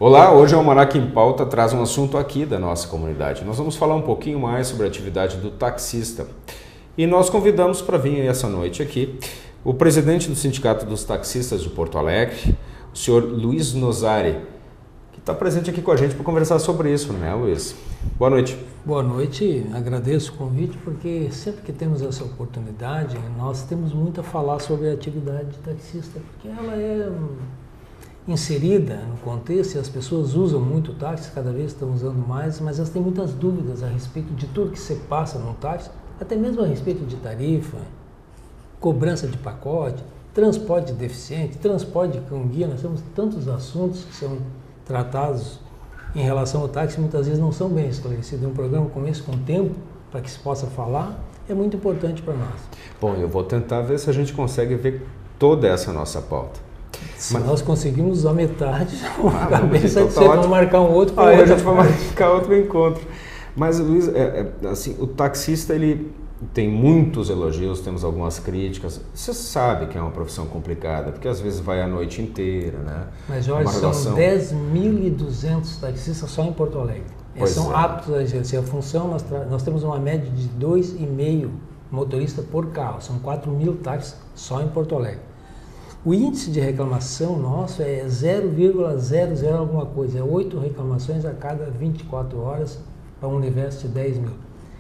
Olá, hoje o Almanac em Pauta traz um assunto aqui da nossa comunidade. Nós vamos falar um pouquinho mais sobre a atividade do taxista. E nós convidamos para vir essa noite aqui o presidente do Sindicato dos Taxistas de Porto Alegre, o senhor Luiz Nozari, que está presente aqui com a gente para conversar sobre isso, né, Luiz? Boa noite. Boa noite, agradeço o convite, porque sempre que temos essa oportunidade, nós temos muito a falar sobre a atividade de taxista, porque ela é inserida no contexto e as pessoas usam muito o táxi, cada vez estão usando mais, mas elas têm muitas dúvidas a respeito de tudo que se passa no táxi, até mesmo a respeito de tarifa, cobrança de pacote, transporte de deficiente, transporte de cão-guia. Nós temos tantos assuntos que são tratados em relação ao táxi, muitas vezes não são bem esclarecidos. Um programa como esse, com tempo, para que se possa falar, é muito importante para nós. Bom, eu vou tentar ver se a gente consegue ver toda essa nossa pauta. Se nós conseguimos a metade, a cabeça de ser, vamos marcar um outro. A gente vai marcar outro encontro. Mas, Luiz, assim, o taxista, ele tem muitos elogios, temos algumas críticas. Você sabe que é uma profissão complicada, porque às vezes vai a noite inteira, né? Mas, Jorge, são 10.200 taxistas só em Porto Alegre. Eles são aptos a exercer a função. Nós temos uma média de 2,5 motoristas por carro. São 4.000 táxis só em Porto Alegre. O índice de reclamação nosso é 0,00 alguma coisa, é 8 reclamações a cada 24 horas para um universo de 10 mil.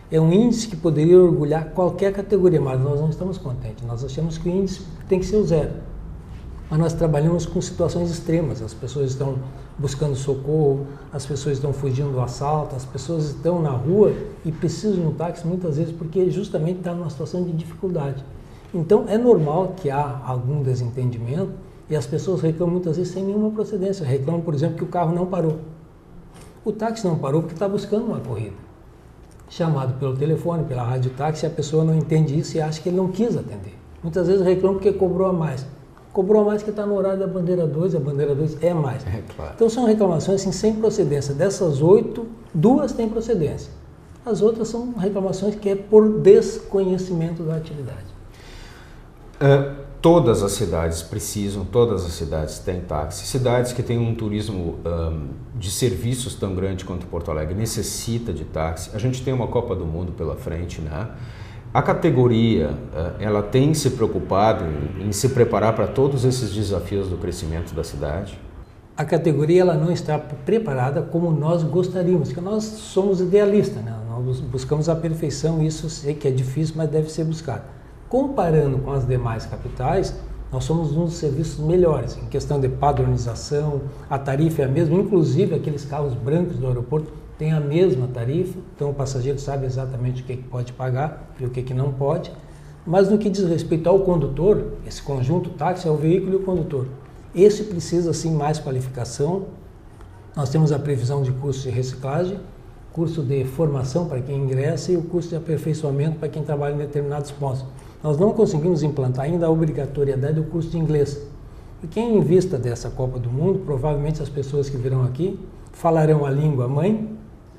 É um índice que poderia orgulhar qualquer categoria, mas nós não estamos contentes. Nós achamos que o índice tem que ser o 0. Mas nós trabalhamos com situações extremas, as pessoas estão buscando socorro, as pessoas estão fugindo do assalto, as pessoas estão na rua e precisam de um táxi muitas vezes porque justamente está numa situação de dificuldade. Então, é normal que há algum desentendimento e as pessoas reclamam muitas vezes sem nenhuma procedência. Reclamam, por exemplo, que o carro não parou. O táxi não parou porque está buscando uma corrida. Chamado pelo telefone, pela rádio táxi, a pessoa não entende isso e acha que ele não quis atender. Muitas vezes reclamam porque cobrou a mais. Cobrou a mais porque está no horário da bandeira 2, a bandeira 2 é mais. É claro. Então, são reclamações assim, sem procedência. Dessas 8, 2 têm procedência. As outras são reclamações que é por desconhecimento da atividade. Todas as cidades têm táxi. Cidades que têm um turismo de serviços tão grande quanto Porto Alegre necessita de táxi. A gente tem uma Copa do Mundo pela frente, né? A categoria, ela tem se preocupado em se preparar para todos esses desafios do crescimento da cidade? A categoria ela não está preparada como nós gostaríamos, porque nós somos idealistas, né? Nós buscamos a perfeição, isso eu sei que é difícil, mas deve ser buscado. Comparando com as demais capitais, nós somos um dos serviços melhores em questão de padronização, a tarifa é a mesma, inclusive aqueles carros brancos do aeroporto têm a mesma tarifa, então o passageiro sabe exatamente o que pode pagar e o que não pode. Mas no que diz respeito ao condutor, esse conjunto táxi é o veículo e o condutor. Esse precisa sim mais qualificação. Nós temos a previsão de curso de reciclagem, curso de formação para quem ingressa e o curso de aperfeiçoamento para quem trabalha em determinados pontos. Nós não conseguimos implantar ainda a obrigatoriedade do curso de inglês. E quem em vista dessa Copa do Mundo, provavelmente as pessoas que virão aqui falarão a língua mãe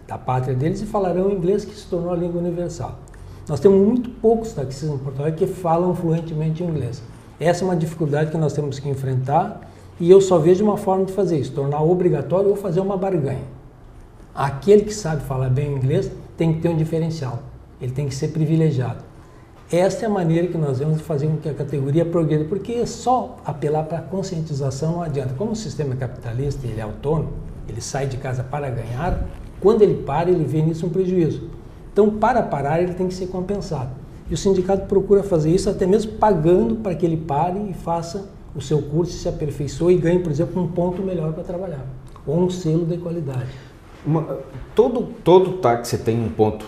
da pátria deles e falarão inglês, que se tornou a língua universal. Nós temos muito poucos taxistas em Porto Alegre que falam fluentemente inglês. Essa é uma dificuldade que nós temos que enfrentar e eu só vejo uma forma de fazer isso, tornar obrigatório ou fazer uma barganha. Aquele que sabe falar bem inglês tem que ter um diferencial, ele tem que ser privilegiado. Esta é a maneira que nós vamos de fazer com que a categoria progrida, porque só apelar para a conscientização não adianta. Como o sistema capitalista ele é autônomo, ele sai de casa para ganhar, quando ele para, ele vê nisso um prejuízo. Então, para parar, ele tem que ser compensado. E o sindicato procura fazer isso até mesmo pagando para que ele pare e faça o seu curso, se aperfeiçoe e ganhe, por exemplo, um ponto melhor para trabalhar, ou um selo de qualidade. Todo táxi tem um ponto?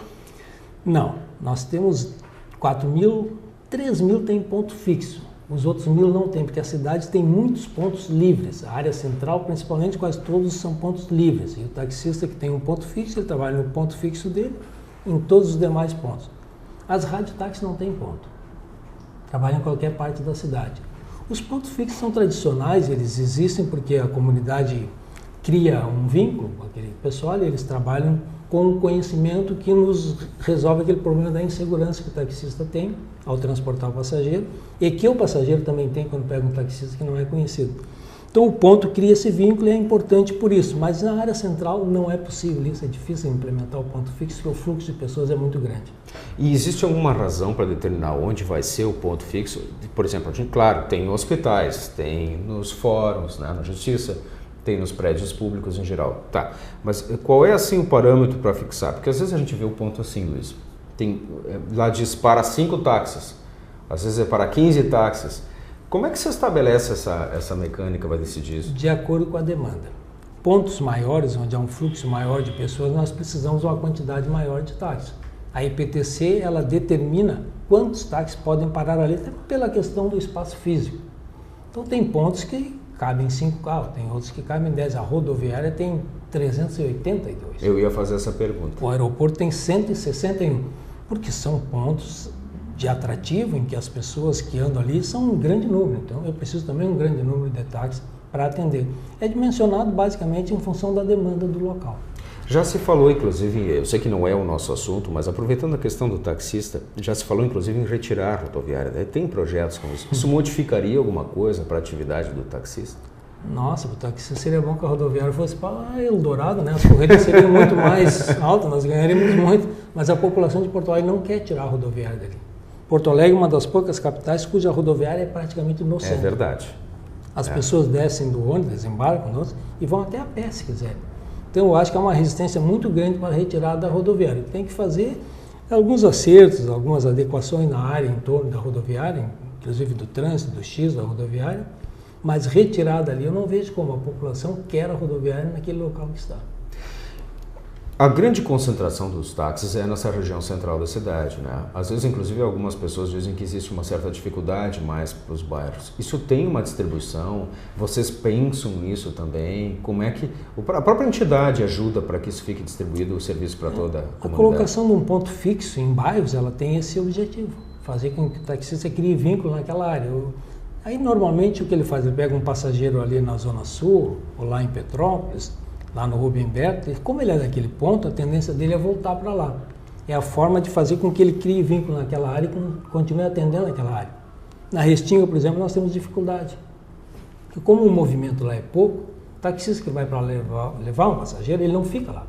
Não, nós temos 4.000, 3.000 tem ponto fixo, os outros 1.000 não tem, porque a cidade tem muitos pontos livres, a área central principalmente, quase todos são pontos livres, e o taxista que tem um ponto fixo, ele trabalha no ponto fixo dele, em todos os demais pontos. As radiotáxis não têm ponto, trabalham em qualquer parte da cidade. Os pontos fixos são tradicionais, eles existem porque a comunidade cria um vínculo com aquele pessoal e eles trabalham com o conhecimento que nos resolve aquele problema da insegurança que o taxista tem ao transportar o passageiro e que o passageiro também tem quando pega um taxista que não é conhecido. Então o ponto cria esse vínculo e é importante por isso, mas na área central não é possível isso, é difícil implementar o ponto fixo porque o fluxo de pessoas é muito grande. E existe alguma razão para determinar onde vai ser o ponto fixo? Por exemplo, a gente, claro, tem hospitais, tem nos fóruns, né, na justiça, tem nos prédios públicos em geral. Tá, mas qual é assim o parâmetro para fixar? Porque às vezes a gente vê o ponto assim, Luiz, tem, lá diz para 5 táxis, às vezes é para 15 táxis. Como é que você estabelece essa mecânica, vai decidir isso? De acordo com a demanda. Pontos maiores, onde há um fluxo maior de pessoas, nós precisamos de uma quantidade maior de táxis. A IPTC, ela determina quantos táxis podem parar ali, até pela questão do espaço físico. Então tem pontos que cabem 5 carros, tem outros que cabem 10. A rodoviária tem 382. Eu ia fazer essa pergunta. O aeroporto tem 161, porque são pontos de atrativo em que as pessoas que andam ali são um grande número, então eu preciso também um grande número de táxis para atender. É dimensionado basicamente em função da demanda do local. Já se falou, inclusive, eu sei que não é o nosso assunto, mas aproveitando a questão do taxista, já se falou, inclusive, em retirar a rodoviária. Tem projetos como isso. Isso modificaria alguma coisa para a atividade do taxista? Nossa, o taxista seria bom que a rodoviária fosse para Eldorado, né? As corridas seriam muito mais altas, nós ganharíamos muito, mas a população de Porto Alegre não quer tirar a rodoviária dali. Porto Alegre é uma das poucas capitais cuja rodoviária é praticamente no centro. É verdade. As pessoas descem do ônibus, desembarcam no ônibus e vão até a pé se quiserem. Então eu acho que há uma resistência muito grande para a retirada da rodoviária. Tem que fazer alguns acertos, algumas adequações na área em torno da rodoviária, inclusive do trânsito, do X da rodoviária, mas retirada ali eu não vejo como a população quer a rodoviária naquele local que está. A grande concentração dos táxis é nessa região central da cidade, né? Às vezes, inclusive, algumas pessoas dizem que existe uma certa dificuldade mais para os bairros. Isso tem uma distribuição? Vocês pensam nisso também? Como é que a própria entidade ajuda para que isso fique distribuído o serviço para toda a comunidade? A colocação de um ponto fixo em bairros, ela tem esse objetivo, fazer com que o taxista crie vínculo naquela área. Aí, normalmente, o que ele faz? Ele pega um passageiro ali na Zona Sul, ou lá em Petrópolis, lá no Rubem Berto, como ele é daquele ponto, a tendência dele é voltar para lá. É a forma de fazer com que ele crie vínculo naquela área e continue atendendo aquela área. Na Restinga, por exemplo, nós temos dificuldade. Porque como o movimento lá é pouco, o taxista que vai para levar um passageiro, ele não fica lá.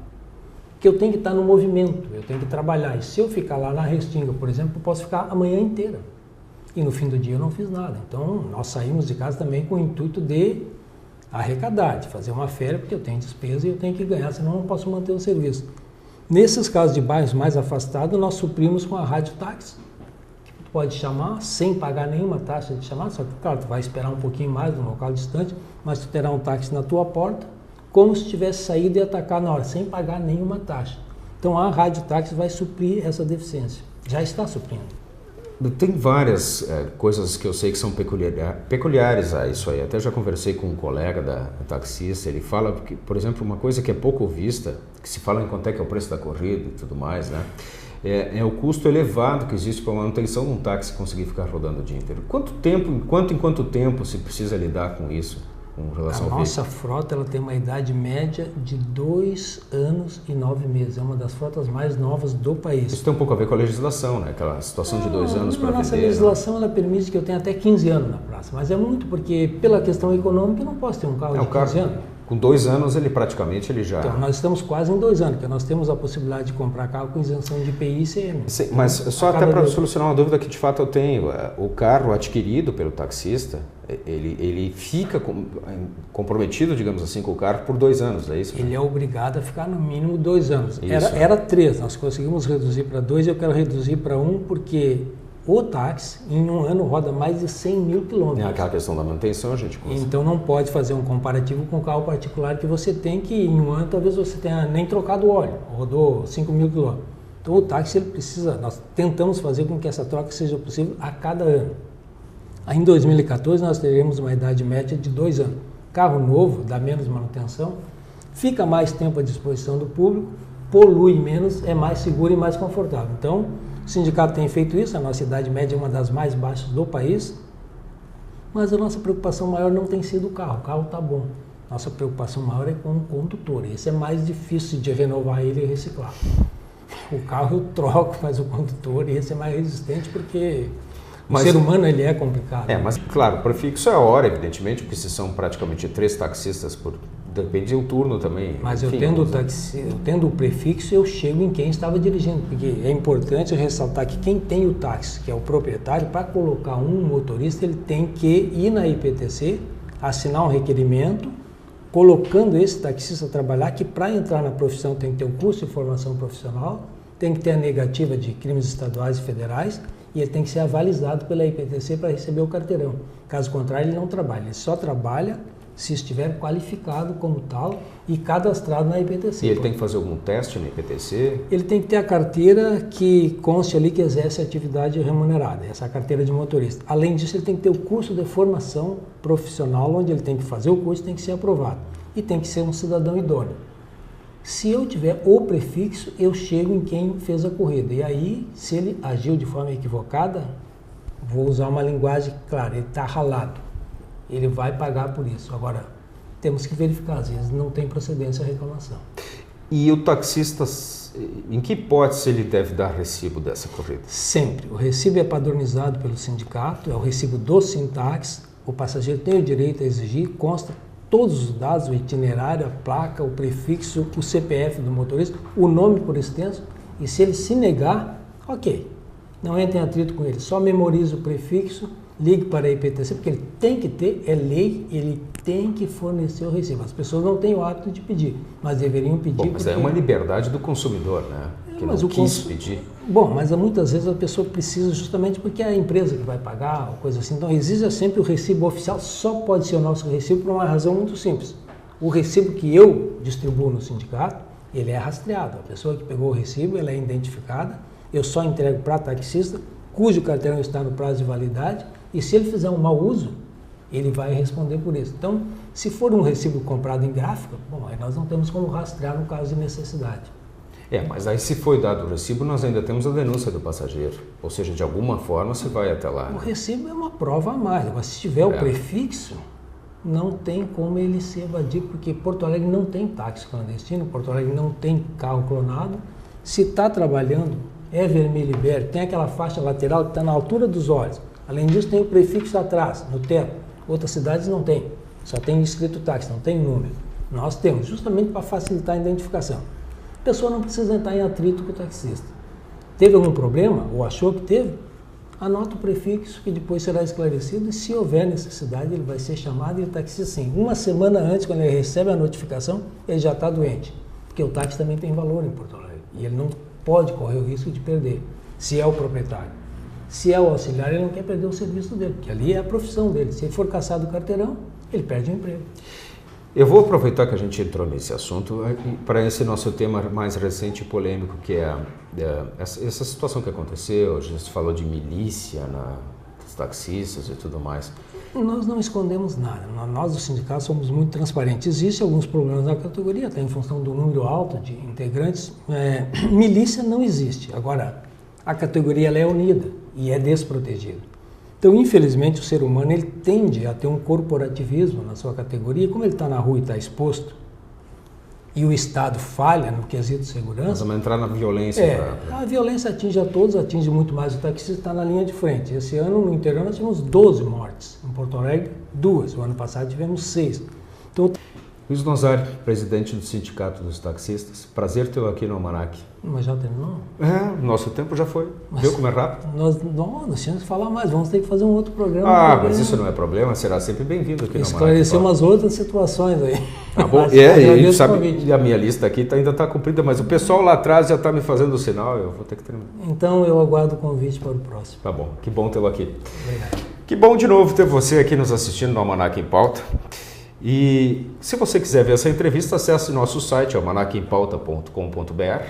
Porque eu tenho que estar no movimento, eu tenho que trabalhar. E se eu ficar lá na Restinga, por exemplo, eu posso ficar a manhã inteira. E no fim do dia eu não fiz nada. Então, nós saímos de casa também com o intuito de arrecadar, de fazer uma férias, porque eu tenho despesa e eu tenho que ganhar, senão eu não posso manter o serviço. Nesses casos de bairros mais afastados, nós suprimos com a rádio táxi, que tu pode chamar sem pagar nenhuma taxa de chamada, só que, claro, tu vai esperar um pouquinho mais no local distante, mas tu terá um táxi na tua porta, como se tivesse saído e atacar na hora, sem pagar nenhuma taxa. Então a rádio táxi vai suprir essa deficiência, já está suprindo. Tem várias coisas que eu sei que são peculiares a isso aí. Até já conversei com um colega da taxista, ele fala que, por exemplo, uma coisa que é pouco vista, que se fala em quanto é que é o preço da corrida e tudo mais, né? É o custo elevado que existe para a manutenção de um táxi conseguir ficar rodando o dia inteiro. Em quanto tempo se precisa lidar com isso? Com relação a nossa frota ela tem uma idade média de 2 anos e 9 meses. É uma das frotas mais novas do país. Isso tem um pouco a ver com a legislação, né? Aquela situação de 2 anos para vender. A nossa legislação ela permite que eu tenha até 15 anos na praça, mas é muito porque pela questão econômica eu não posso ter um carro de 15 anos. Com 2 anos ele praticamente já... Então nós estamos quase em 2 anos, porque nós temos a possibilidade de comprar carro com isenção de IPI e ICM. Sim, mas só até para solucionar uma dúvida que de fato eu tenho, o carro adquirido pelo taxista, ele fica comprometido, digamos assim, com o carro por 2 anos, é isso? Ele é obrigado a ficar no mínimo 2 anos. Era 3, nós conseguimos reduzir para 2 e eu quero reduzir para 1 porque o táxi em 1 ano roda mais de 100 mil quilômetros. É aquela questão da manutenção, a gente consegue. Então não pode fazer um comparativo com o carro particular que você tem que em 1 ano talvez você tenha nem trocado o óleo, rodou 5 mil quilômetros. Então o táxi ele precisa, nós tentamos fazer com que essa troca seja possível a cada ano. Aí, em 2014 nós teremos uma idade média de 2 anos. Carro novo, dá menos manutenção, fica mais tempo à disposição do público, polui menos, é mais seguro e mais confortável. Então, o sindicato tem feito isso, a nossa idade média é uma das mais baixas do país, mas a nossa preocupação maior não tem sido o carro está bom. Nossa preocupação maior é com o condutor, esse é mais difícil de renovar ele e reciclar. O carro eu troco, mas o condutor, esse é mais resistente porque O ser humano, ele é complicado. Mas claro, o prefixo é a hora, evidentemente, porque se são praticamente 3 taxistas por... Depende do turno também. Mas enfim, eu tendo o prefixo, eu chego em quem estava dirigindo, porque é importante ressaltar que quem tem o táxi, que é o proprietário, para colocar um motorista, ele tem que ir na IPTC, assinar um requerimento, colocando esse taxista a trabalhar, que para entrar na profissão tem que ter um curso de formação profissional, tem que ter a negativa de crimes estaduais e federais, e ele tem que ser avalizado pela IPTC para receber o carteirão. Caso contrário, ele não trabalha, ele só trabalha se estiver qualificado como tal e cadastrado na IPTC. E ele tem que fazer algum teste na IPTC? Ele tem que ter a carteira que conste ali que exerce atividade remunerada, essa carteira de motorista. Além disso, ele tem que ter o curso de formação profissional, onde ele tem que fazer o curso, tem que ser aprovado. E tem que ser um cidadão idôneo. Se eu tiver o prefixo, eu chego em quem fez a corrida. E aí, se ele agiu de forma equivocada, vou usar uma linguagem clara, ele está ralado. Ele vai pagar por isso. Agora, temos que verificar, às vezes não tem procedência a reclamação. E o taxista, em que hipótese ele deve dar recibo dessa corrida? Sempre. O recibo é padronizado pelo sindicato, é o recibo do Sintax. O passageiro tem o direito a exigir, consta todos os dados, o itinerário, a placa, o prefixo, o CPF do motorista, o nome por extenso. E se ele se negar, ok, não entre em atrito com ele, só memorize o prefixo, ligue para a IPTC, porque ele tem que ter, é lei, ele tem que fornecer o recibo. As pessoas não têm o hábito de pedir, mas deveriam pedir. Bom, mas é uma liberdade do consumidor, né? Que não quis pedir. Bom, mas muitas vezes a pessoa precisa justamente porque é a empresa que vai pagar, ou coisa assim. Então, exige sempre o recibo oficial, só pode ser o nosso recibo por uma razão muito simples. O recibo que eu distribuo no sindicato, ele é rastreado. A pessoa que pegou o recibo, ela é identificada, eu só entrego para taxista, cujo carteirão está no prazo de validade, e se ele fizer um mau uso, ele vai responder por isso. Então, se for um recibo comprado em gráfica, bom, aí nós não temos como rastrear no caso de necessidade. Mas aí se foi dado o recibo, nós ainda temos a denúncia do passageiro. Ou seja, de alguma forma você vai até lá. O recibo é uma prova a mais, mas se tiver o prefixo, não tem como ele se evadir, porque Porto Alegre não tem táxi clandestino, Porto Alegre não tem carro clonado. Se está trabalhando, é vermelho e verde, tem aquela faixa lateral que está na altura dos olhos. Além disso, tem o prefixo atrás, no teto. Outras cidades não tem, só tem escrito táxi, não tem número. Nós temos, justamente para facilitar a identificação. A pessoa não precisa entrar em atrito com o taxista. Teve algum problema, ou achou que teve? Anota o prefixo, que depois será esclarecido, e se houver necessidade, ele vai ser chamado e o taxista, sim. Uma semana antes, quando ele recebe a notificação, ele já está doente. Porque o táxi também tem valor em Porto Alegre, e ele não pode correr o risco de perder, se é o proprietário. Se é o auxiliar, ele não quer perder o serviço dele, porque ali é a profissão dele. Se ele for caçado do carteirão, ele perde o emprego. Eu vou aproveitar que a gente entrou nesse assunto para esse nosso tema mais recente e polêmico, que é essa situação que aconteceu. A gente falou de milícia dos taxistas e tudo mais. Nós não escondemos nada. Nós, do sindicato, somos muito transparentes. Existem alguns problemas na categoria, até em função do número alto de integrantes. Milícia não existe. Agora, a categoria ela é unida e é desprotegida. Então, infelizmente, o ser humano ele tende a ter um corporativismo na sua categoria. Como ele está na rua e está exposto, e o Estado falha no quesito de segurança... Nós vamos entrar na violência. A violência atinge a todos, atinge muito mais o taxista, está na linha de frente. Esse ano, no interior, nós tivemos 12 mortes. Em Porto Alegre, 2. O ano passado tivemos 6. Então, Luiz Nozari, presidente do Sindicato dos Taxistas. Prazer tê-lo aqui no Almanac. Mas já terminou? Nosso tempo já foi. Viu como é rápido? Nós tínhamos que falar mais, vamos ter que fazer um outro programa. Mas isso não é problema, será sempre bem-vindo aqui no Almanac. Esclarecer umas outras situações aí. Tá bom, e a minha lista aqui ainda está cumprida, mas o pessoal lá atrás já está me fazendo o sinal, eu vou ter que terminar. Então eu aguardo o convite para o próximo. Tá bom, que bom tê-lo aqui. Obrigado. Que bom de novo ter você aqui nos assistindo no Almanac em Pauta. E se você quiser ver essa entrevista, acesse nosso site, almanaquimpauta.com.br,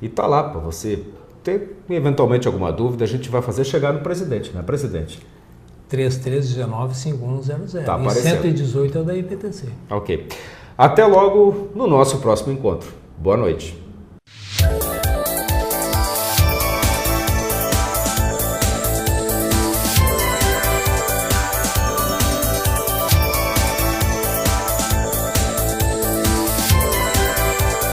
e tá lá para você ter eventualmente alguma dúvida, a gente vai fazer chegar no presidente, né, presidente? 3319-5100. Tá e 118 é o da IPTC. Ok. Até logo no nosso próximo encontro. Boa noite.